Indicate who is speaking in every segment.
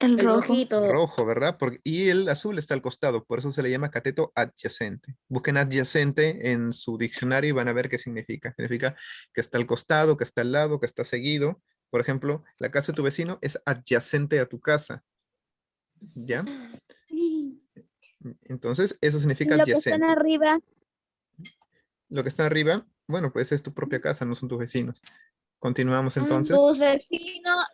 Speaker 1: El
Speaker 2: El
Speaker 1: rojo.
Speaker 2: rojito.
Speaker 3: Rojo, ¿verdad? Y el azul está al costado, por eso se le llama cateto adyacente. Busquen adyacente en su diccionario y van a ver qué significa. Significa que está al costado, que está al lado, que está seguido. Por ejemplo, la casa de tu vecino es adyacente a tu casa, ¿ya? Entonces, eso significa
Speaker 1: Lo que están
Speaker 3: adyacente.
Speaker 1: arriba.
Speaker 3: Lo que está arriba, bueno, pues es tu propia casa, no son tus vecinos. Continuamos entonces.
Speaker 2: Tus vecinos,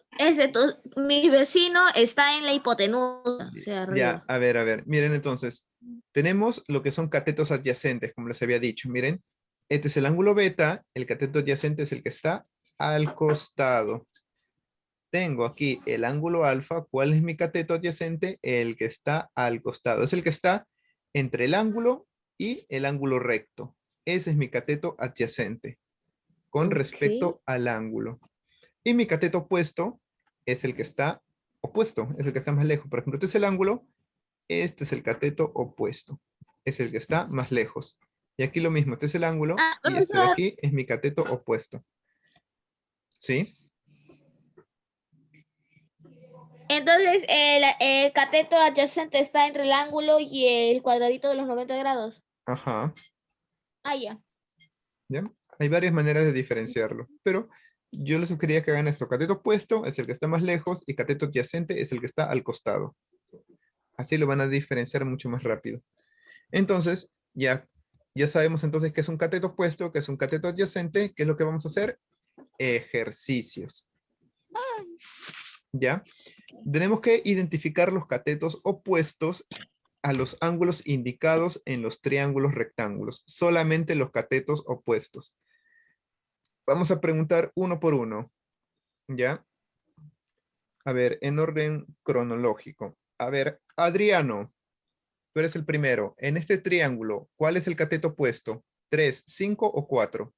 Speaker 2: mi vecino está en la hipotenusa, o sea,
Speaker 3: Ya,
Speaker 2: arriba.
Speaker 3: a ver. Miren entonces, tenemos lo que son catetos adyacentes, como les había dicho. Miren, este es el ángulo beta, el cateto adyacente es el que está al costado. Tengo aquí el ángulo alfa. ¿Cuál es mi cateto adyacente? El que está al costado. Es el que está entre el ángulo y el ángulo recto. Ese es mi cateto adyacente con
Speaker 2: Ok.
Speaker 3: respecto al ángulo. Y mi cateto opuesto es el que está opuesto, es el que está más lejos. Por ejemplo, este es el ángulo, este es el cateto opuesto, es el que está más lejos. Y aquí lo mismo, este es el ángulo
Speaker 2: Ah,
Speaker 3: y este de
Speaker 2: profesor,
Speaker 3: aquí es mi cateto opuesto. ¿Sí?
Speaker 2: entonces el cateto adyacente está entre el ángulo y el cuadradito de los 90 grados.
Speaker 3: Ajá.
Speaker 2: Ah, ya.
Speaker 3: ¿Ya? Hay varias maneras de diferenciarlo, pero yo les sugería que hagan esto. Cateto opuesto es el que está más lejos y cateto adyacente es el que está al costado. Así lo van a diferenciar mucho más rápido. Entonces, ya sabemos entonces que es un cateto opuesto, que es un cateto adyacente. ¿Qué es lo que vamos a hacer? Ejercicios. ¿Ya? Tenemos que identificar los catetos opuestos a los ángulos indicados en los triángulos rectángulos. Solamente los catetos opuestos. Vamos a preguntar uno por uno. ¿Ya? A ver, en orden cronológico. A ver, Adriano, tú eres el primero. En este triángulo, ¿cuál es el cateto opuesto? ¿3, 5 o 4?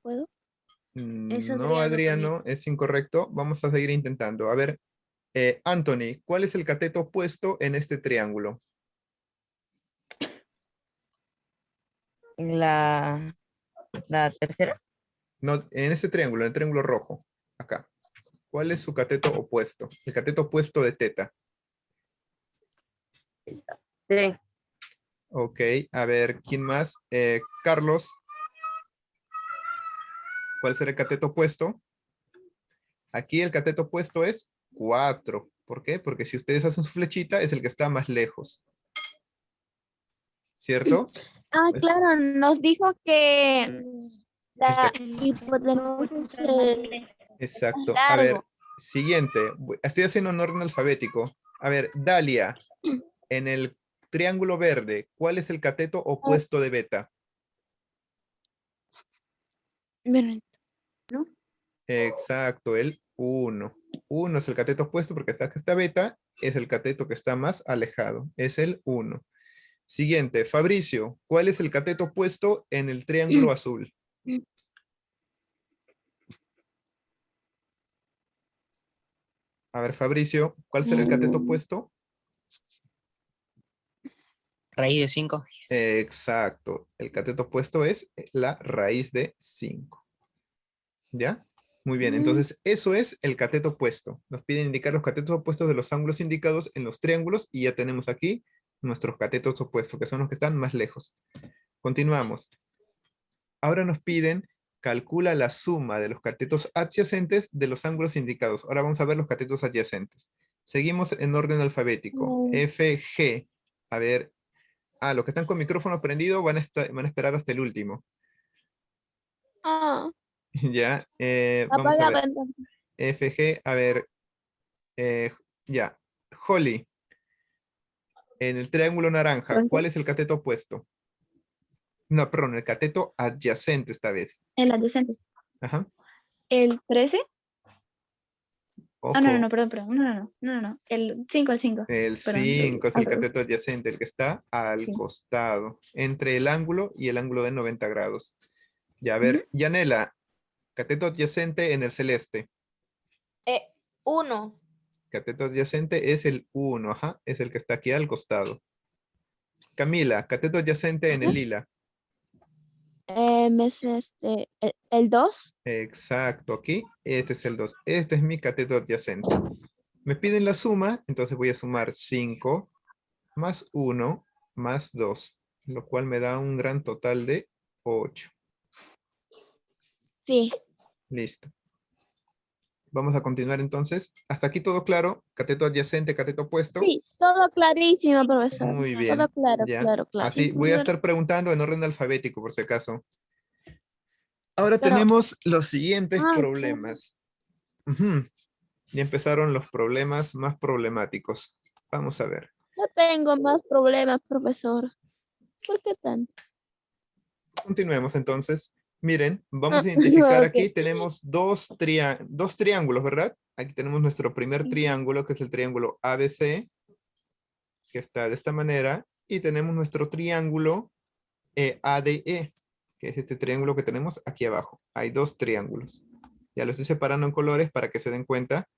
Speaker 1: ¿Puedo?
Speaker 2: Es
Speaker 3: No,
Speaker 2: Adriano también.
Speaker 3: Adriano, es incorrecto. Vamos a seguir intentando. A ver, Anthony, ¿cuál es el cateto opuesto en este triángulo?
Speaker 4: La tercera.
Speaker 3: No, en este triángulo, en el triángulo rojo. Acá. ¿Cuál es su cateto opuesto? El cateto opuesto de teta.
Speaker 4: Sí.
Speaker 3: Ok, a ver, ¿quién más? Carlos, ¿cuál será el cateto opuesto? Aquí el cateto opuesto es 4. ¿Por qué? Porque si ustedes hacen su flechita, es el que está más lejos. ¿Cierto?
Speaker 1: Ah, claro, nos dijo que la
Speaker 3: Está-
Speaker 1: hipotenusa es el más
Speaker 3: exacto. A ver,
Speaker 1: largo.
Speaker 3: siguiente. Estoy haciendo un orden alfabético. A ver, Dalia, en el triángulo verde, ¿cuál es el cateto
Speaker 1: Ah,
Speaker 3: opuesto de beta?
Speaker 1: bueno, ¿no?
Speaker 3: Exacto, el 1. 1 es el cateto opuesto porque está que está beta, es el cateto que está más alejado. Es el 1. Siguiente, Fabricio, ¿cuál es el cateto opuesto en el triángulo azul? A ver, Fabricio, ¿cuál será el cateto
Speaker 1: Mm,
Speaker 3: opuesto?
Speaker 5: Raíz de 5.
Speaker 3: Exacto, el cateto opuesto es la raíz de 5. ¿Ya? Muy bien, entonces eso es el cateto opuesto. Nos piden indicar los catetos opuestos de los ángulos indicados en los triángulos y ya tenemos aquí nuestros catetos opuestos, que son los que están más lejos. Continuamos. Ahora nos piden calcula la suma de los catetos adyacentes de los ángulos indicados. Ahora vamos a ver los catetos adyacentes. Seguimos en orden alfabético.
Speaker 1: mm,
Speaker 3: F, G. A ver. Los que están con micrófono prendido van a esperar hasta el último.
Speaker 1: ah,
Speaker 3: Ya. Vamos a
Speaker 1: apagado
Speaker 3: ver.
Speaker 1: entonces.
Speaker 3: F, G. A ver. eh, ya. Holly. En el triángulo naranja, ¿cuál es el cateto opuesto? No, perdón, el cateto adyacente esta vez.
Speaker 1: El adyacente.
Speaker 3: Ajá.
Speaker 1: ¿El 13? Ah,
Speaker 3: Ojo.
Speaker 1: perdón. No. El 5, el 5.
Speaker 3: El
Speaker 1: Perdón,
Speaker 3: 5 es
Speaker 1: al
Speaker 3: el
Speaker 1: revés.
Speaker 3: cateto adyacente, el que está al
Speaker 1: Sí.
Speaker 3: costado, entre el ángulo y el ángulo de 90 grados. Ya, a
Speaker 1: Ujú.
Speaker 3: ver, Yanela, cateto adyacente en el celeste.
Speaker 2: 1.
Speaker 3: Cateto adyacente es el 1, ajá, es el que está aquí al costado. Camila, cateto adyacente en el lila.
Speaker 1: Es el 2.
Speaker 3: Exacto, aquí, este es el 2. Este es mi cateto adyacente. Me piden la suma, entonces voy a sumar 5 más 1 más 2, lo cual me da un gran total de 8.
Speaker 1: Sí.
Speaker 3: Listo. Vamos a continuar entonces. Hasta aquí todo claro. Cateto adyacente, cateto opuesto.
Speaker 1: Sí, todo clarísimo, profesor.
Speaker 3: Muy bien.
Speaker 1: Todo claro,
Speaker 3: Ya.
Speaker 1: claro.
Speaker 3: Así voy a estar preguntando en orden alfabético por si acaso. Ahora
Speaker 1: Pero-
Speaker 3: tenemos los siguientes
Speaker 1: Ah,
Speaker 3: problemas. Ujú. Ya empezaron los problemas más problemáticos. Vamos a ver.
Speaker 1: No tengo más problemas, profesor. ¿Por qué tanto?
Speaker 3: Continuemos entonces. Miren, vamos
Speaker 1: Ah,
Speaker 3: a identificar
Speaker 1: ok.
Speaker 3: aquí, tenemos dos triángulos, ¿verdad? Aquí tenemos nuestro primer triángulo, que es el triángulo ABC, que está de esta manera, y tenemos nuestro triángulo ADE, que es este triángulo que tenemos aquí abajo. Hay dos triángulos. Ya los estoy separando en colores para que se den cuenta.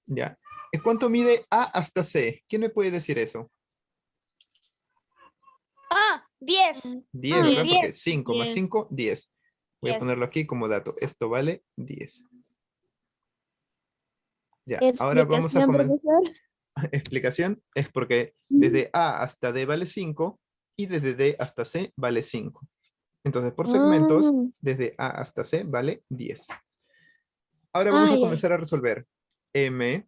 Speaker 3: Ya. ¿Cuánto mide A hasta C? ¿Quién me puede decir eso?
Speaker 2: 10.
Speaker 3: 10, ¿verdad?
Speaker 2: 10.
Speaker 3: Porque 5 más 5, 10. Voy a
Speaker 2: 10.
Speaker 3: ponerlo aquí como dato. Esto vale 10. Ya, ahora vamos a
Speaker 1: Explicación,
Speaker 3: comenzar.
Speaker 1: profesor.
Speaker 3: Explicación es porque desde A hasta D vale 5 y desde D hasta C vale 5. Entonces, por segmentos,
Speaker 1: Ah,
Speaker 3: desde A hasta C vale 10. Ahora vamos a
Speaker 1: ay, ay.
Speaker 3: comenzar a resolver. M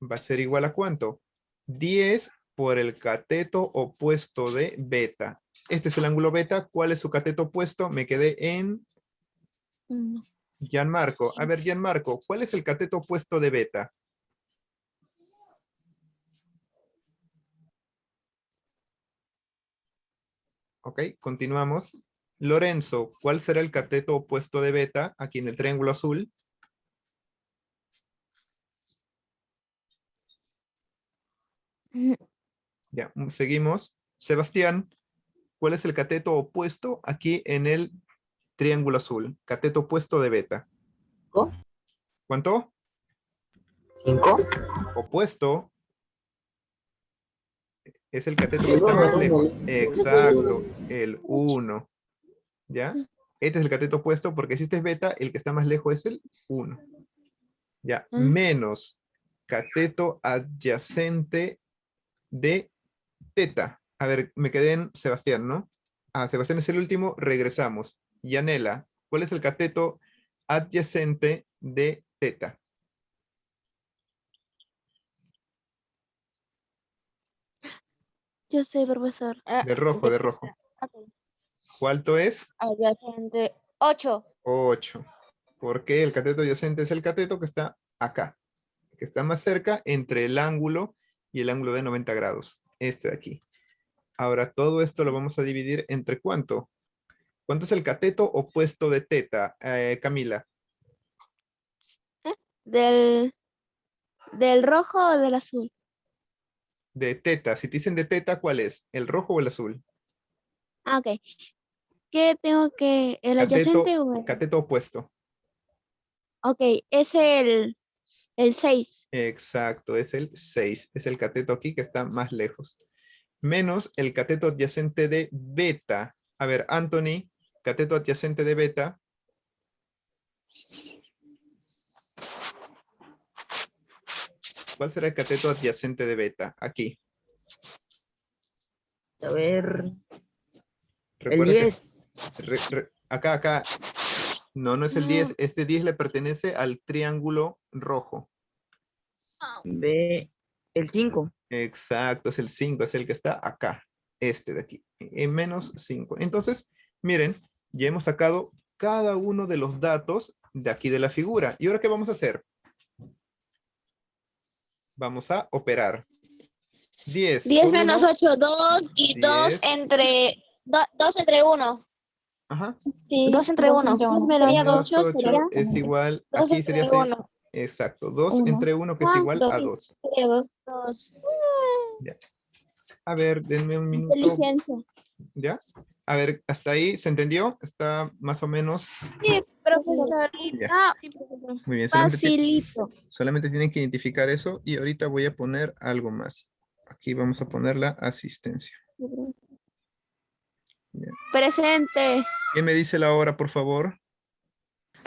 Speaker 3: va a ser igual a ¿cuánto? 10 por el cateto opuesto de beta. Este es el ángulo beta. ¿Cuál es su cateto opuesto? Me quedé en Gianmarco. A ver, Gianmarco, ¿cuál es el cateto opuesto de beta? Ok, continuamos. Lorenzo, ¿cuál será el cateto opuesto de beta aquí en el triángulo azul? Ya, seguimos. Sebastián, ¿cuál es el cateto opuesto aquí en el triángulo azul? Cateto opuesto de beta. ¿Cuánto?
Speaker 6: 5.
Speaker 3: Opuesto es el cateto que está más lejos. Exacto, el 1. ¿Ya? Este es el cateto opuesto porque si este es beta, el que está más lejos es el 1. Ya, menos cateto adyacente de teta. A ver, me quedé en Sebastián, ¿no? Ah, Sebastián es el último, regresamos. Yanela, ¿cuál es el cateto adyacente de teta?
Speaker 1: Yo sé, profesor.
Speaker 3: De rojo, de rojo. ¿Cuánto es?
Speaker 2: Adyacente. 8.
Speaker 3: 8. Porque el cateto adyacente es el cateto que está acá, que está más cerca entre el ángulo y el ángulo de 90 grados. Este de aquí. Ahora, todo esto lo vamos a dividir entre ¿cuánto? ¿Cuánto es el cateto opuesto de teta, Camila?
Speaker 1: ¿Del rojo o del azul?
Speaker 3: De teta. Si te dicen de teta, ¿cuál es? ¿El rojo o el azul?
Speaker 1: Ah, ok. ¿Qué tengo que, el
Speaker 3: Cateto,
Speaker 1: adyacente o el?
Speaker 3: cateto opuesto.
Speaker 1: Ok, es el 6.
Speaker 3: Exacto, es el 6. Es el cateto aquí que está más lejos. Menos el cateto adyacente de beta. A ver, Anthony, cateto adyacente de beta. ¿Cuál será el cateto adyacente de beta? Aquí.
Speaker 6: A ver.
Speaker 3: Recuerda
Speaker 6: El
Speaker 3: que
Speaker 6: 10.
Speaker 3: acá. No, no es el 10. Este 10 le pertenece al triángulo rojo.
Speaker 6: B. El 5.
Speaker 3: Exacto, es el 5, es el que está acá. Este de aquí. En menos 5. Entonces, miren, ya hemos sacado cada uno de los datos de aquí de la figura. ¿Y ahora qué vamos a hacer? Vamos a operar. 10
Speaker 2: 10
Speaker 3: por
Speaker 2: menos
Speaker 3: 1.
Speaker 2: 8, 2 y 2
Speaker 3: 10.
Speaker 2: entre 2 entre 1.
Speaker 3: Ajá.
Speaker 1: Sí,
Speaker 2: 2 entre 1. Sería
Speaker 3: Menos
Speaker 2: 2.
Speaker 3: 8 es igual,
Speaker 2: 2
Speaker 3: aquí
Speaker 2: entre
Speaker 3: sería
Speaker 2: 1.
Speaker 3: exacto, 2 entre 1 que es igual a 2.
Speaker 2: Sería 2.
Speaker 3: Ya. A ver, denme un minuto.
Speaker 1: Inteligencia.
Speaker 3: ¿Ya? A ver, ¿hasta ahí se entendió? Está más o menos.
Speaker 1: Sí, profesor.
Speaker 3: Ya.
Speaker 1: Sí, profesor.
Speaker 3: Muy bien,
Speaker 1: Facilito.
Speaker 3: solamente tienen que identificar eso y ahorita voy a poner algo más. Aquí vamos a poner la asistencia.
Speaker 1: Presente.
Speaker 3: ¿Quién me dice la hora, por favor?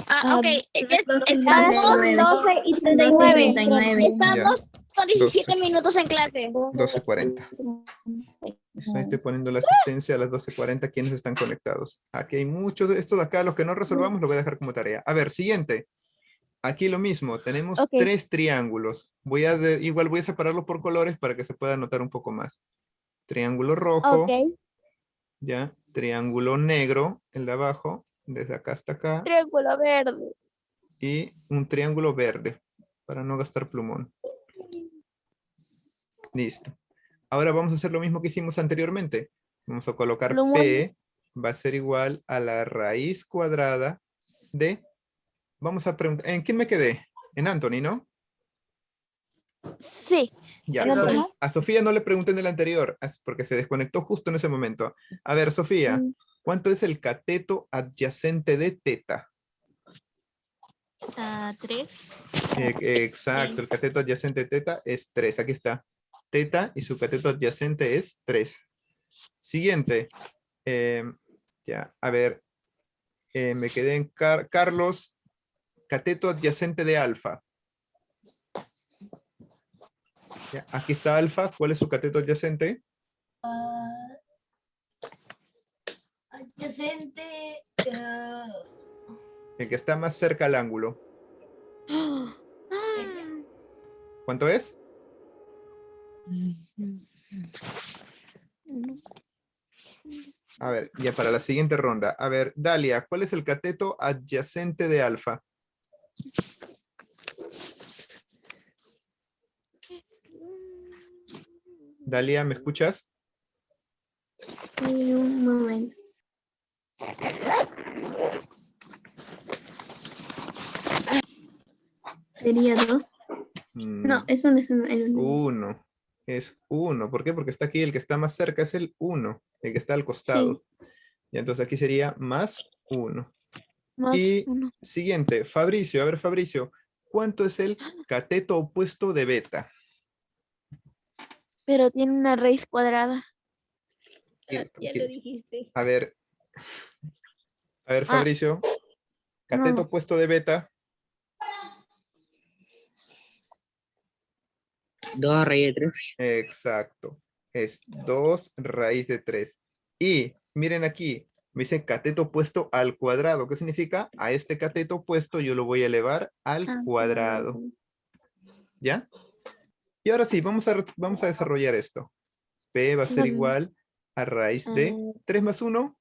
Speaker 2: Ah, ok.
Speaker 1: Estamos 12 y 39.
Speaker 2: Estamos con 17
Speaker 3: 12.
Speaker 2: minutos en clase.
Speaker 3: 12:40. Estoy poniendo la asistencia a las 12:40. ¿Quiénes están conectados? Aquí hay muchos de estos de acá. Los que no resolvamos lo voy a dejar como tarea. A ver, siguiente. Aquí lo mismo. Tenemos
Speaker 1: Ok.
Speaker 3: 3 triángulos. Igual voy a separarlos por colores para que se pueda notar un poco más. Triángulo rojo.
Speaker 1: Ok.
Speaker 3: Ya. Triángulo negro, el de abajo. Desde acá hasta acá.
Speaker 1: Triángulo verde.
Speaker 3: Y un triángulo verde. Para no gastar plumón. Listo. Ahora vamos a hacer lo mismo que hicimos anteriormente. Vamos a colocar
Speaker 1: Plumón.
Speaker 3: P va a ser igual a la raíz cuadrada de... Vamos a preguntar, ¿en quién me quedé? En Anthony, ¿no?
Speaker 1: Sí.
Speaker 3: Ya,
Speaker 1: En Anthony.
Speaker 3: a Sofía no le pregunté en el anterior, porque se desconectó justo en ese momento. A ver, Sofía, ¿cuánto es el cateto adyacente de teta?
Speaker 2: 3.
Speaker 3: Exacto, el cateto adyacente de teta es 3. Aquí está. Teta y su cateto adyacente es 3. Siguiente. Ya, a ver. Me quedé en Carlos. Cateto adyacente de alfa. Ya, aquí está alfa. ¿Cuál es su cateto adyacente?
Speaker 7: Adyacente.
Speaker 3: El que está más cerca al ángulo. ¿Cuánto es? A ver, ya para la siguiente ronda. A ver, Dalia, ¿cuál es el cateto adyacente de alfa? Dalia, ¿me escuchas?
Speaker 1: Un momento. Sería 2. No, eso no es el
Speaker 3: 1. Es 1. ¿Por qué? Porque está aquí el que está más cerca es el 1. El que está al costado. Y entonces aquí sería más 1. Y siguiente, Fabricio. A ver, Fabricio. ¿Cuánto es el cateto opuesto de beta?
Speaker 1: Pero tiene una raíz cuadrada.
Speaker 2: Ya lo dijiste.
Speaker 3: A ver, Fabricio. Cateto opuesto de beta.
Speaker 5: 2 raíz de 3.
Speaker 3: Exacto. Es 2 raíz de 3. Y miren aquí, me dice cateto opuesto al cuadrado. ¿Qué significa? A este cateto opuesto yo lo voy a elevar al cuadrado. ¿Ya? Y ahora sí, vamos a desarrollar esto. P va a ser igual a raíz de 3 más 1,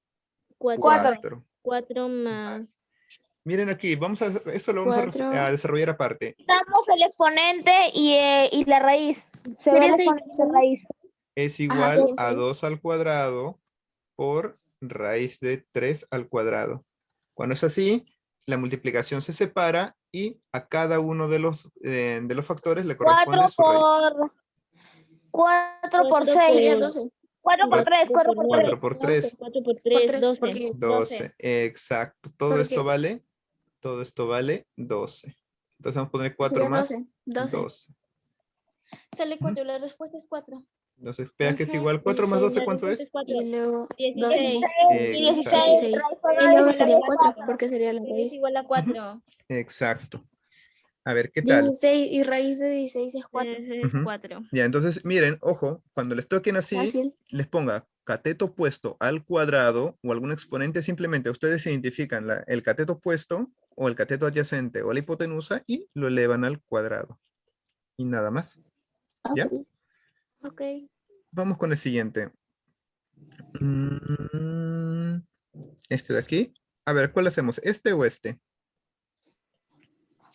Speaker 3: 4.
Speaker 2: 4 más.
Speaker 3: Miren aquí, esto lo vamos a desarrollar aparte.
Speaker 2: Damos el exponente y la raíz. Se ve el exponente y la raíz.
Speaker 3: Es igual a 2 al cuadrado por raíz de 3 al cuadrado. Cuando es así, la multiplicación se separa y a cada uno de los factores le corresponde su raíz.
Speaker 2: 4 por 6. 4 por 3. 4 por 3.
Speaker 3: 4 por 3.
Speaker 2: 4 por 3. 12.
Speaker 3: 12. Exacto. Todo esto vale 12. Entonces vamos a poner 4 más 12.
Speaker 2: Sale 4. La respuesta es 4.
Speaker 3: Entonces, vea que es igual. 4 más 12, ¿cuánto es?
Speaker 7: Y luego
Speaker 2: 16.
Speaker 7: 16. Y luego sería 4, porque sería la
Speaker 2: Es
Speaker 7: raíz.
Speaker 2: igual a 4.
Speaker 3: Exacto. A ver, ¿qué tal?
Speaker 7: 16 y raíz de 16 es 4.
Speaker 2: Es 4.
Speaker 3: Ya, entonces, miren, ojo, cuando les toquen así,
Speaker 7: Fácil.
Speaker 3: les ponga cateto opuesto al cuadrado o algún exponente, simplemente ustedes identifican el cateto opuesto o el cateto adyacente o la hipotenusa y lo elevan al cuadrado. Y nada más. ¿Ya?
Speaker 2: Ok.
Speaker 3: Vamos con el siguiente. Este de aquí. A ver, ¿cuál hacemos? ¿Este o este?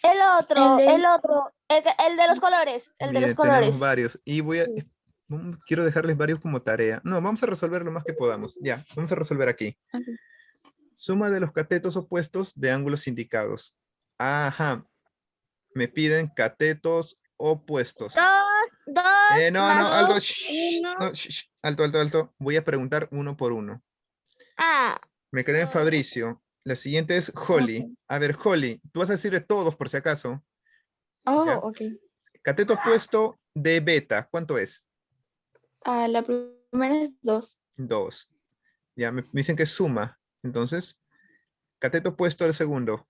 Speaker 2: El otro.
Speaker 7: El de-
Speaker 2: El otro. El de los colores. El de
Speaker 3: Miren,
Speaker 2: los colores.
Speaker 3: tenemos varios. Y quiero dejarles varios como tarea. No, vamos a resolver lo más que podamos. Ya, vamos a resolver aquí. Suma de los catetos opuestos de ángulos indicados. Ajá. Me piden catetos opuestos.
Speaker 2: 2
Speaker 3: No,
Speaker 2: más
Speaker 3: alto.
Speaker 2: 2,
Speaker 3: Alto. Voy a preguntar uno por uno. Me quedé en Fabricio. La siguiente es Holly. A ver, Holly, tú vas a decir de todos por si acaso. ¿Ya?
Speaker 7: Ok.
Speaker 3: Cateto opuesto de beta, ¿cuánto es?
Speaker 7: La primera es 2.
Speaker 3: 2. Ya me dicen que es suma. Entonces, cateto opuesto al segundo.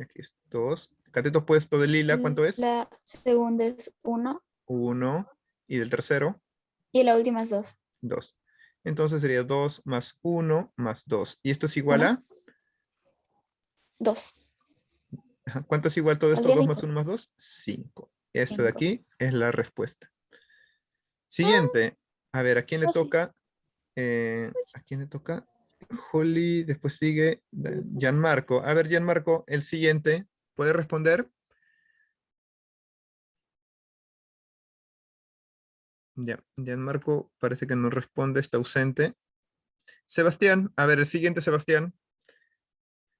Speaker 3: Aquí es 2. Cateto opuesto de lila, ¿cuánto es?
Speaker 7: La segunda es 1
Speaker 3: 1. Y del tercero,
Speaker 7: y la última es 2.
Speaker 3: 2. Entonces sería 2 más 1 más 2. ¿Y esto es igual
Speaker 7: Uno.
Speaker 3: a?
Speaker 7: 2.
Speaker 3: Ajá, ¿cuánto es igual todo esto?
Speaker 7: Valdría
Speaker 3: 2 más
Speaker 7: 5.
Speaker 3: 1 más 2. 5. Esto de
Speaker 7: 5.
Speaker 3: aquí es la respuesta. Siguiente. A ver, ¿a quién le toca? ¿A quién le toca? Holly, después sigue Gianmarco. A ver, Gianmarco, el siguiente. ¿Puede responder? Ya, Gianmarco parece que no responde, está ausente. Sebastián, a ver, el siguiente, Sebastián.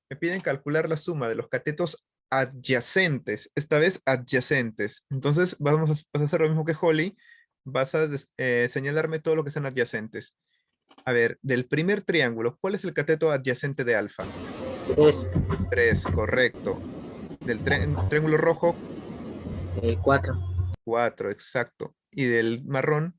Speaker 3: Me piden calcular la suma de los catetos adyacentes, esta vez adyacentes. Entonces, vas a hacer lo mismo que Holly. Vas a señalarme todo lo que sean adyacentes. A ver, del primer triángulo, ¿cuál es el cateto adyacente de alfa?
Speaker 6: 3,
Speaker 3: 3, correcto. Del triángulo rojo,
Speaker 6: 4,
Speaker 3: 4, exacto. Y del marrón,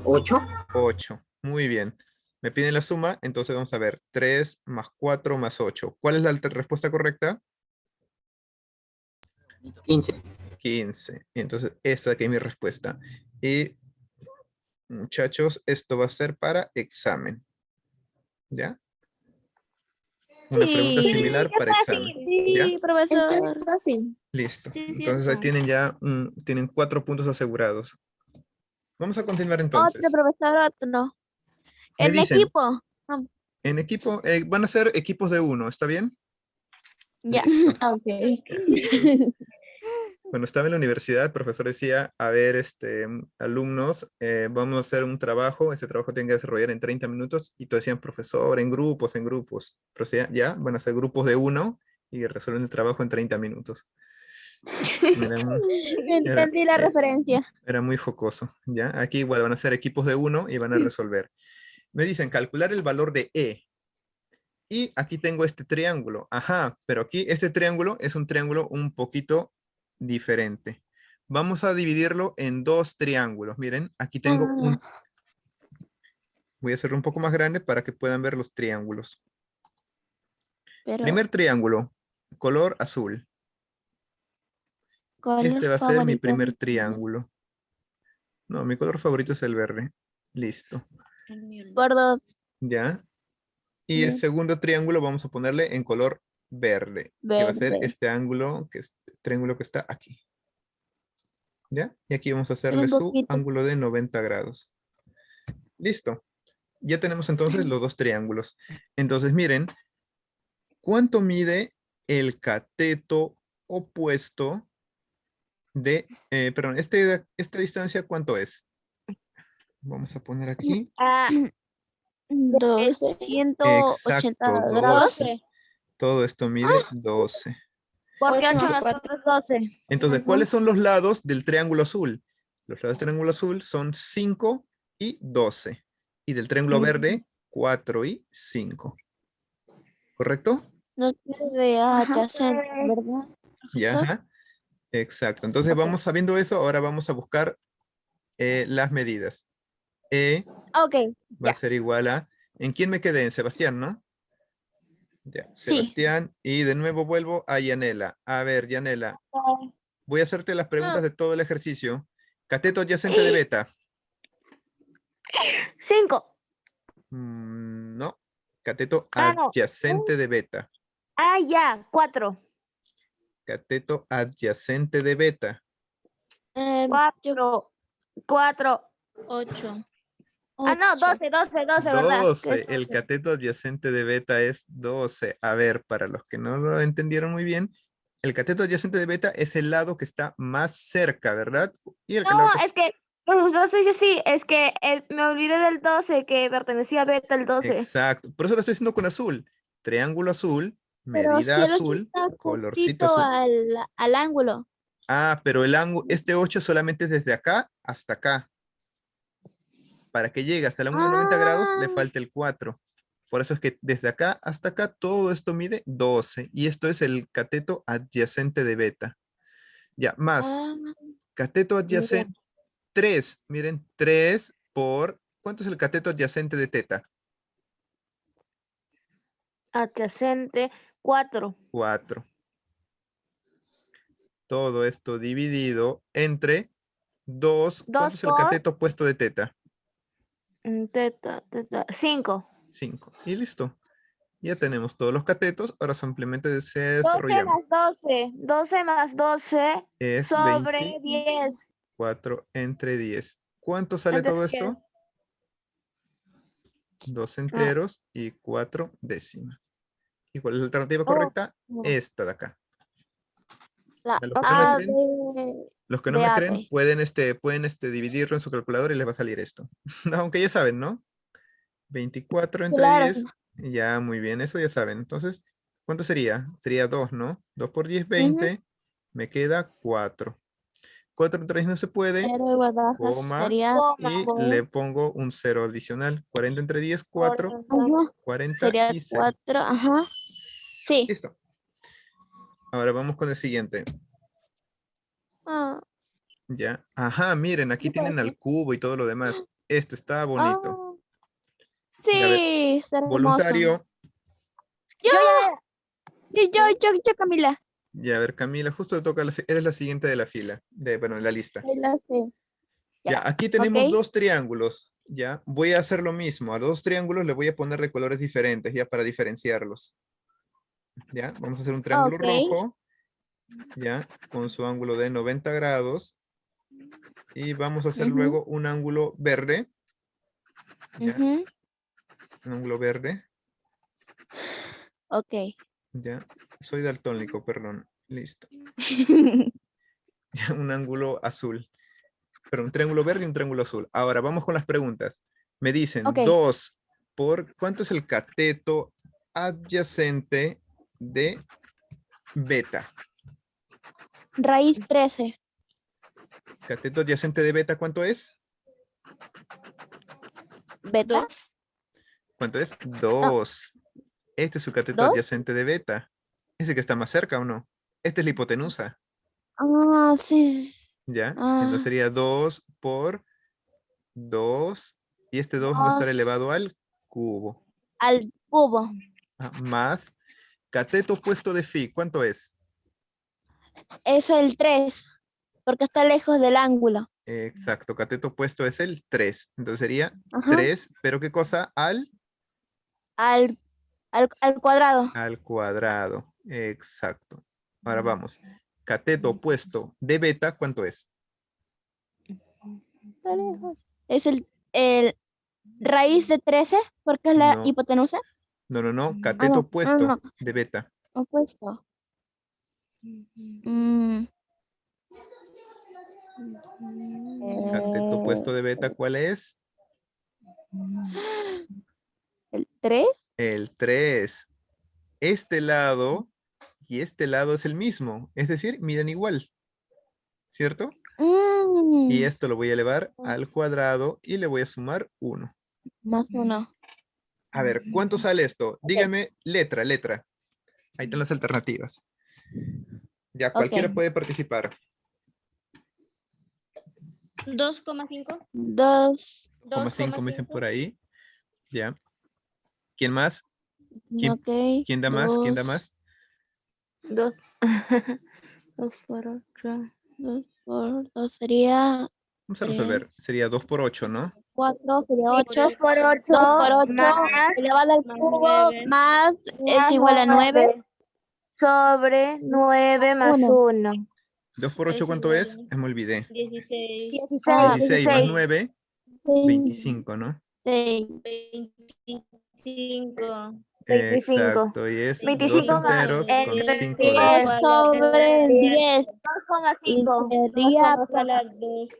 Speaker 6: 8,
Speaker 3: 8. Muy bien. Me piden la suma, entonces vamos a ver. 3 más 4 más 8. ¿Cuál es la respuesta correcta?
Speaker 6: 15.
Speaker 3: 15. Entonces, esa que es mi respuesta. Y, muchachos, esto va a ser para examen. ¿Ya? Una pregunta
Speaker 2: Sí,
Speaker 3: similar
Speaker 2: qué
Speaker 3: para examen.
Speaker 2: fácil.
Speaker 3: ¿Ya?
Speaker 2: Sí,
Speaker 7: Esto
Speaker 2: profesor.
Speaker 7: es fácil.
Speaker 3: Listo.
Speaker 2: Sí, es
Speaker 3: Entonces ahí
Speaker 2: cierto.
Speaker 3: tienen ya, tienen 4 puntos asegurados. Vamos a continuar
Speaker 2: Otro
Speaker 3: entonces.
Speaker 2: profesor, otro.
Speaker 3: Me
Speaker 2: En
Speaker 3: dicen,
Speaker 2: equipo. Vamos.
Speaker 3: en equipo, van a ser equipos de 1, ¿está bien?
Speaker 2: Ya.
Speaker 3: Listo.
Speaker 7: Ok.
Speaker 3: Cuando estaba en la universidad, el profesor decía, a ver, alumnos, vamos a hacer un trabajo, ese trabajo tiene que desarrollar en 30 minutos, y todos decían, profesor, en grupos, en grupos. Pero ya, van a ser grupos de 1 y resuelven el trabajo en 30 minutos. Era,
Speaker 2: Entendí la
Speaker 3: eh,
Speaker 2: referencia.
Speaker 3: era muy jocoso, ¿ya? Aquí igual van a ser equipos de 1 y van a resolver. Me dicen, calcular el valor de E. Y aquí tengo este triángulo. Ajá, pero aquí este triángulo es un triángulo un poquito diferente. Vamos a dividirlo en 2 triángulos. Miren, aquí tengo un... Voy a hacerlo un poco más grande para que puedan ver los triángulos.
Speaker 2: Pero
Speaker 3: Primer triángulo, color azul. Este
Speaker 2: color
Speaker 3: va a ser mi
Speaker 2: favorito.
Speaker 3: primer triángulo. No, mi color favorito es el verde. Listo.
Speaker 2: Por 2.
Speaker 3: ¿Ya? Y el
Speaker 2: Ya.
Speaker 3: segundo triángulo vamos a ponerle en color verde, que va a ser
Speaker 2: Verde.
Speaker 3: este ángulo, que es triángulo que está aquí. ¿Ya? Y aquí vamos a
Speaker 2: Solo
Speaker 3: hacerle
Speaker 2: un
Speaker 3: su
Speaker 2: poquito.
Speaker 3: ángulo de 90 grados. Listo. Ya tenemos entonces los 2 triángulos. Entonces, miren, ¿cuánto mide el cateto opuesto de, perdón, esta distancia cuánto es? Vamos a poner aquí.
Speaker 2: Ah, es
Speaker 7: 12.
Speaker 2: 180
Speaker 3: Exacto,
Speaker 2: grados.
Speaker 3: 12. Todo esto mide 12.
Speaker 2: Porque
Speaker 7: 8
Speaker 2: 8
Speaker 7: más
Speaker 2: más
Speaker 7: 4.
Speaker 2: 4 es 12.
Speaker 3: Entonces,
Speaker 7: Ajá.
Speaker 3: ¿cuáles son los lados del triángulo azul? Los lados del triángulo azul son 5 y 12. Y del triángulo verde, 4 y 5. ¿Correcto?
Speaker 2: No tiene
Speaker 7: Ajá.
Speaker 2: adyacente, ¿verdad,
Speaker 3: Ya,
Speaker 2: profesor?
Speaker 3: ajá. Exacto. Entonces,
Speaker 2: Ok.
Speaker 3: vamos sabiendo eso, ahora vamos a buscar las medidas. E
Speaker 2: Ok,
Speaker 3: va a
Speaker 2: ya.
Speaker 3: ser igual a... ¿En quién me quedé? En Sebastián, ¿no? Ya,
Speaker 2: Sí.
Speaker 3: Sebastián. Y de nuevo vuelvo a Yanela. A ver, Yanela, voy a hacerte las preguntas de todo el ejercicio. Cateto adyacente de beta.
Speaker 2: 5.
Speaker 3: No. Cateto
Speaker 2: Ah, no.
Speaker 3: adyacente de beta.
Speaker 2: Ah, ya. 4.
Speaker 3: Cateto adyacente de beta.
Speaker 2: 4. 4.
Speaker 1: 8.
Speaker 2: Ah, no, 12, 12, 12, ¿verdad? Que es
Speaker 3: 12. El
Speaker 2: 12.
Speaker 3: cateto adyacente de beta es 12. A ver, para los que no lo entendieron muy bien, el cateto adyacente de beta es el lado que está más cerca, ¿verdad? Y el
Speaker 2: No,
Speaker 3: lado que
Speaker 2: es que, profesor, sí, sí, sí, es que me olvidé del 12 que pertenecía a Beta el 12.
Speaker 3: exacto. Por eso lo estoy haciendo con azul. Triángulo azul,
Speaker 1: Pero
Speaker 3: medida
Speaker 1: si el 8
Speaker 3: azul,
Speaker 1: está
Speaker 3: colorcito
Speaker 1: justito
Speaker 3: azul.
Speaker 1: al ángulo.
Speaker 3: Ah, pero el ángulo, este 8 solamente es desde acá hasta acá. Para que llegue hasta el ángulo de 90 grados, le
Speaker 1: Ah,
Speaker 3: falta el 4. Por eso es que desde acá hasta acá todo esto mide 12. Y esto es el cateto adyacente de beta. Ya, más
Speaker 1: ah,
Speaker 3: cateto adyacente 3. Miren, 3 por, ¿cuánto es el cateto adyacente de teta?
Speaker 2: Adyacente 4.
Speaker 3: 4. Todo esto dividido entre 2. ¿Cuánto
Speaker 2: 2
Speaker 3: es el
Speaker 2: por
Speaker 3: cateto opuesto de teta?
Speaker 2: teta, 5.
Speaker 3: 5. Y listo. Ya tenemos todos los catetos. Ahora simplemente se
Speaker 2: 12
Speaker 3: desarrollamos.
Speaker 2: más 12. 12 más 12
Speaker 3: Es
Speaker 2: sobre 10.
Speaker 3: 24 entre 10. ¿Cuánto sale
Speaker 2: Entre
Speaker 3: todo
Speaker 2: 10.
Speaker 3: esto? 2 enteros y 4 décimas. ¿Y cuál es la alternativa correcta?
Speaker 2: no.
Speaker 3: Esta de acá.
Speaker 1: La
Speaker 3: A los que no me
Speaker 1: A
Speaker 3: creen,
Speaker 1: de,
Speaker 3: los que no
Speaker 1: de
Speaker 3: me
Speaker 1: A,
Speaker 3: creen
Speaker 1: de.
Speaker 3: pueden dividirlo en su calculadora y les va a salir esto. Aunque ya saben, ¿no? 24 entre
Speaker 1: Claro.
Speaker 3: 10. Ya, muy bien, eso ya saben. Entonces, ¿cuánto sería? Sería 2, ¿no? 2 por 10, 20. Me queda 4. 4 entre 10 no se puede,
Speaker 1: Cero igual bajas
Speaker 3: coma,
Speaker 1: sería.
Speaker 3: y le pongo un 0 adicional. 40 entre 10, 4,
Speaker 1: Ajá,
Speaker 3: 40
Speaker 1: sería
Speaker 3: y 0.
Speaker 1: 4. Ajá. Sí.
Speaker 3: Listo. Ahora vamos con el siguiente.
Speaker 1: Ah,
Speaker 3: Ya. Ajá, miren, aquí tienen al cubo y todo lo demás. Esto está bonito.
Speaker 1: ah,
Speaker 3: Ya, a ver,
Speaker 1: sí, está hermoso.
Speaker 3: voluntario.
Speaker 1: Yo, Camila.
Speaker 3: Ya, a ver, Camila, justo te toca, eres la siguiente de la fila, bueno, en la lista.
Speaker 1: Ahí la sé.
Speaker 3: Ya,
Speaker 1: Ya,
Speaker 3: aquí tenemos
Speaker 1: ok.
Speaker 3: 2 triángulos. Ya, voy a hacer lo mismo. A los 2 triángulos le voy a poner de colores diferentes, ya, para diferenciarlos. Ya, vamos a hacer un triángulo
Speaker 1: Ok.
Speaker 3: rojo, ya, con su ángulo de 90 grados. Y vamos a hacer
Speaker 1: Ujú,
Speaker 3: luego un ángulo verde. Ya,
Speaker 1: ujú,
Speaker 3: un ángulo verde.
Speaker 1: ok.
Speaker 3: Ya, soy daltónico, perdón. Listo. Un ángulo azul. Pero un triángulo verde y un triángulo azul. Ahora vamos con las preguntas. Me dicen
Speaker 1: Ok.
Speaker 3: 2 por ¿cuánto es el cateto adyacente de beta?
Speaker 1: Raíz 13.
Speaker 3: Cateto adyacente de beta, ¿cuánto es?
Speaker 1: ¿Beta?
Speaker 7: 2.
Speaker 3: ¿Cuánto es? 2. Este es su cateto
Speaker 1: ¿2?
Speaker 3: adyacente de beta. ¿Ese que está más cerca o no? Esta es la hipotenusa.
Speaker 1: Ah, sí.
Speaker 3: ¿Ya? Entonces
Speaker 1: Ah,
Speaker 3: sería 2 por 2. Y este 2 va a estar
Speaker 1: 2
Speaker 3: elevado al cubo.
Speaker 1: al cubo.
Speaker 3: Más cateto opuesto de phi, ¿cuánto es?
Speaker 1: Es el 3, porque está lejos del ángulo.
Speaker 3: Exacto, cateto opuesto es el 3. Entonces sería
Speaker 1: Ajá.
Speaker 3: 3, pero ¿qué cosa?
Speaker 1: Al cuadrado.
Speaker 3: Al cuadrado. Exacto. Ahora vamos. Cateto opuesto de beta, ¿cuánto es?
Speaker 1: Está lejos. Es el raíz de 13, porque es la
Speaker 3: No,
Speaker 1: hipotenusa.
Speaker 3: no.
Speaker 1: Ah,
Speaker 3: Cateto
Speaker 1: no,
Speaker 3: opuesto de beta.
Speaker 1: opuesto.
Speaker 3: Cateto opuesto de beta, ¿cuál es?
Speaker 1: El 3.
Speaker 3: El 3. Este lado y este lado es el mismo. Es decir, miden igual. ¿Cierto? Y esto lo voy a elevar al cuadrado y le voy a sumar 1.
Speaker 1: Más 1.
Speaker 3: A ver, ¿cuánto sale esto? Dígame letra. Ahí están las alternativas. Ya, cualquiera puede participar.
Speaker 7: 2,5.
Speaker 1: 2.
Speaker 3: 2,5 me dicen por ahí. Ya. ¿Quién más?
Speaker 1: Ok.
Speaker 3: ¿Quién da más? ¿Quién da más?
Speaker 2: 2. 2 por 8.
Speaker 1: 2 por 2 sería
Speaker 3: Vamos a resolver. Sería 2 por 8, ¿no?
Speaker 1: 4, sería 8.
Speaker 2: 2 por 8.
Speaker 1: 2 por 8
Speaker 2: Más
Speaker 1: elevado al
Speaker 7: más
Speaker 1: cubo
Speaker 7: 9.
Speaker 1: más es igual a 9.
Speaker 2: Sobre 9 más
Speaker 1: 1.
Speaker 2: 1.
Speaker 3: 2 por 8,
Speaker 7: Es
Speaker 3: ¿cuánto
Speaker 7: igual
Speaker 3: es? Me olvidé.
Speaker 7: 16.
Speaker 2: 16.
Speaker 3: 16 más 9, 25, ¿no?
Speaker 1: 6.
Speaker 7: 25.
Speaker 2: 25.
Speaker 3: Exacto. Y es 2
Speaker 2: 25 más
Speaker 3: enteros con
Speaker 2: entre
Speaker 3: 5
Speaker 2: 10
Speaker 3: décimas.
Speaker 1: Sobre 10.
Speaker 2: 2,5.
Speaker 1: Y sería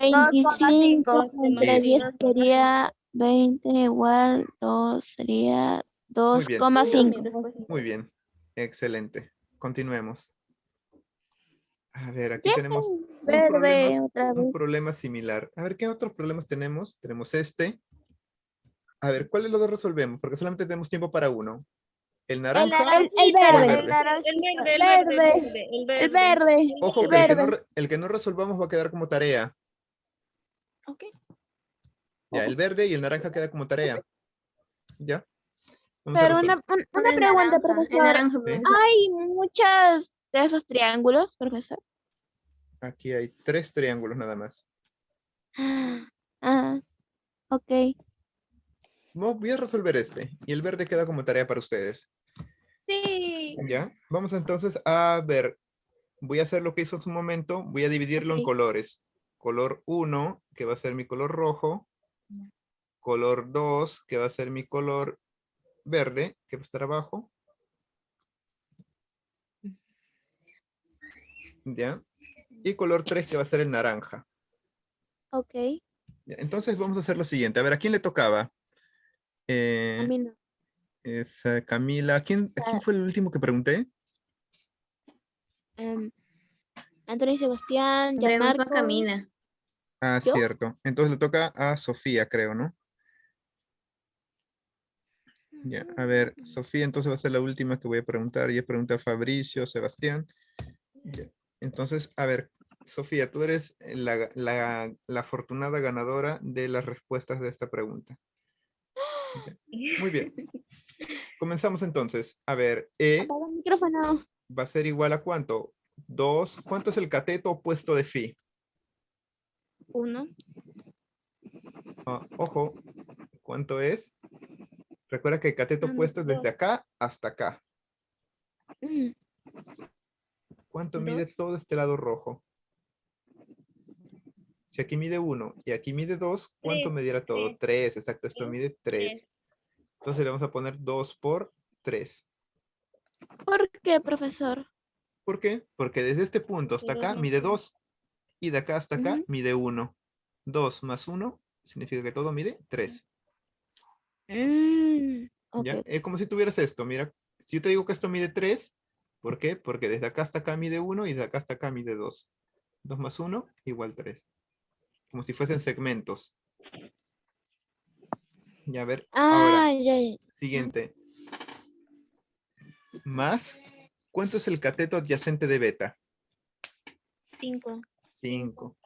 Speaker 1: 25
Speaker 2: 2,5.
Speaker 1: entre 10
Speaker 3: Listo.
Speaker 1: sería 20 igual 2 sería
Speaker 3: Muy bien.
Speaker 1: 2,5.
Speaker 3: Muy bien. Excelente. Continuemos. A ver, aquí
Speaker 1: Bien,
Speaker 3: tenemos
Speaker 1: verde otra
Speaker 3: un
Speaker 1: vez.
Speaker 3: problema similar. A ver, ¿qué otros problemas tenemos? Tenemos este. A ver, ¿cuáles los dos resolvemos? Porque solamente tenemos tiempo para uno. ¿El naranja
Speaker 1: El
Speaker 3: o el
Speaker 1: verde.
Speaker 3: verde?
Speaker 1: El verde.
Speaker 3: Ojo,
Speaker 1: El
Speaker 3: que
Speaker 1: verde.
Speaker 3: el que no resolvamos va a quedar como tarea.
Speaker 1: Ok.
Speaker 3: Ya, el verde y el naranja queda como tarea. ¿Ya? Vamos a
Speaker 1: Pero
Speaker 3: resolver.
Speaker 1: una
Speaker 2: El
Speaker 1: pregunta,
Speaker 2: naranja, el
Speaker 1: profesor.
Speaker 2: naranja,
Speaker 3: Sí.
Speaker 2: profesor.
Speaker 1: ¿Hay muchas de esos triángulos, profesor?
Speaker 3: Aquí hay 3 triángulos nada más.
Speaker 1: Ah, ok.
Speaker 3: Voy a resolver este. Y el verde queda como tarea para ustedes.
Speaker 1: Sí.
Speaker 3: ¿Ya? Vamos entonces a ver. Voy a hacer lo que hizo en su momento. Voy a dividirlo en
Speaker 1: Ok.
Speaker 3: colores. Color 1, que va a ser mi color rojo. Color 2, que va a ser mi color verde, que va a estar abajo. ¿Ya? Y color 3, que va a ser el naranja.
Speaker 1: Ok.
Speaker 3: ¿Ya? Entonces vamos a hacer lo siguiente. A ver, ¿a quién le tocaba?
Speaker 1: A mí no.
Speaker 3: Es Camila. ¿Quién fue el último que pregunté?
Speaker 1: Em, Antonio y Sebastián,
Speaker 2: Preguntó a
Speaker 1: Gianmarco.
Speaker 2: Camila.
Speaker 3: Ah,
Speaker 1: ¿Yo?
Speaker 3: cierto. Entonces le toca a Sofía, creo, ¿no? Ya, a ver, Sofía entonces va a ser la última que voy a preguntar. Ya pregunté a Fabricio, Sebastián. Ya. Entonces, a ver, Sofía, tú eres la afortunada ganadora de las respuestas de esta pregunta. Ya. Muy bien. Comenzamos entonces. A ver, E
Speaker 1: Apaga el micrófono.
Speaker 3: va a ser igual a ¿cuánto? 2. ¿Cuánto es el cateto opuesto de phi?
Speaker 1: 1.
Speaker 3: Ojo, ¿cuánto es? Recuerda que el cateto opuesto es desde acá hasta acá. ¿Cuánto mide todo este lado rojo? Si aquí mide 1 y aquí mide 2, ¿cuánto medirá todo? 3, exacto, esto mide 3. Entonces le vamos a poner 2 por 3.
Speaker 1: ¿Por qué, profesor?
Speaker 3: ¿Por qué? Porque desde este punto hasta acá mide 2 y de acá hasta acá
Speaker 1: Ujú.
Speaker 3: mide 1. 2 más 1 significa que todo mide 3.
Speaker 1: Ok.
Speaker 3: ¿Ya? Es como si tuvieras esto, mira, si yo te digo que esto mide 3, ¿por qué? Porque desde acá hasta acá mide 1 y de acá hasta acá mide 2. 2 más 1 igual 3. Como si fuesen segmentos. Ya, a ver, ahora,
Speaker 1: Ah, ya, ya.
Speaker 3: siguiente. Más, ¿cuánto es el cateto adyacente de beta?
Speaker 1: 5.
Speaker 3: 5.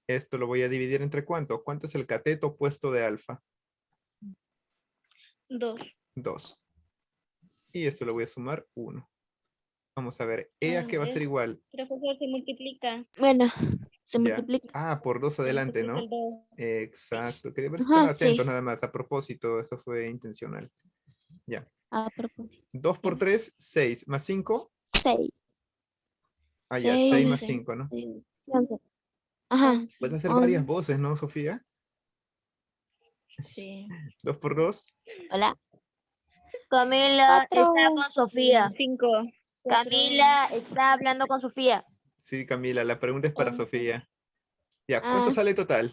Speaker 3: Esto lo voy a dividir entre ¿cuánto? ¿Cuánto es el cateto opuesto de alfa?
Speaker 1: 2.
Speaker 3: 2. Y esto lo voy a sumar 1. Vamos a ver, ¿E a qué va a ser igual?
Speaker 1: Profesor, se multiplica. Bueno, se
Speaker 3: Ya.
Speaker 1: multiplica.
Speaker 3: Ah, por 2 adelante, ¿no? Exacto. Quería ver si
Speaker 1: Ajá,
Speaker 3: están atentos
Speaker 1: sí.
Speaker 3: nada más. A propósito, esto fue intencional. Ya.
Speaker 1: A propósito.
Speaker 3: 2 por 3, 6. Más 5.
Speaker 1: 6.
Speaker 3: Ah, ya, 6 más
Speaker 1: 6.
Speaker 3: 5, ¿no?
Speaker 1: 11. Ajá.
Speaker 3: Puedes hacer varias
Speaker 1: 11.
Speaker 3: voces, ¿no, Sofía?
Speaker 1: Sí.
Speaker 3: 2 por 2.
Speaker 1: Hola.
Speaker 2: Camila
Speaker 1: 4.
Speaker 2: está con Sofía.
Speaker 1: 5.
Speaker 2: Camila está hablando con Sofía.
Speaker 3: Sí, Camila, la pregunta es para
Speaker 1: 11.
Speaker 3: Sofía. Ya, ¿cuánto
Speaker 1: Ah.
Speaker 3: sale total?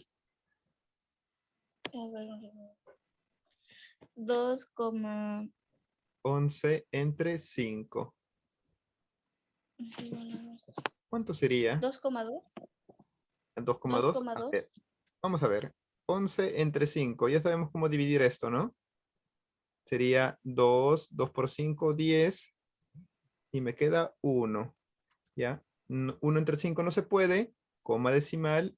Speaker 1: 2,
Speaker 3: 11 entre 5. ¿Cuánto sería?
Speaker 1: 2,2.
Speaker 3: 2,2. A
Speaker 1: 2,2.
Speaker 3: ver, vamos a ver. 11 entre 5. Ya sabemos cómo dividir esto, ¿no? Sería 2, 2 por 5, 10. Y me queda 1. ¿Ya? 1 entre 5 no se puede. Coma decimal.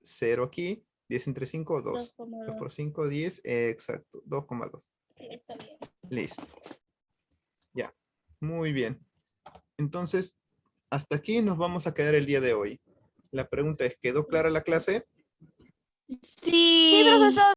Speaker 3: 0 aquí. 10 entre 5, 2. 2 por 5, 10. Exacto. 2,2.
Speaker 1: Sí, está bien.
Speaker 3: Listo. Ya. Muy bien. Entonces, hasta aquí nos vamos a quedar el día de hoy. La pregunta es, ¿quedó clara la clase?
Speaker 1: Sí, profesor.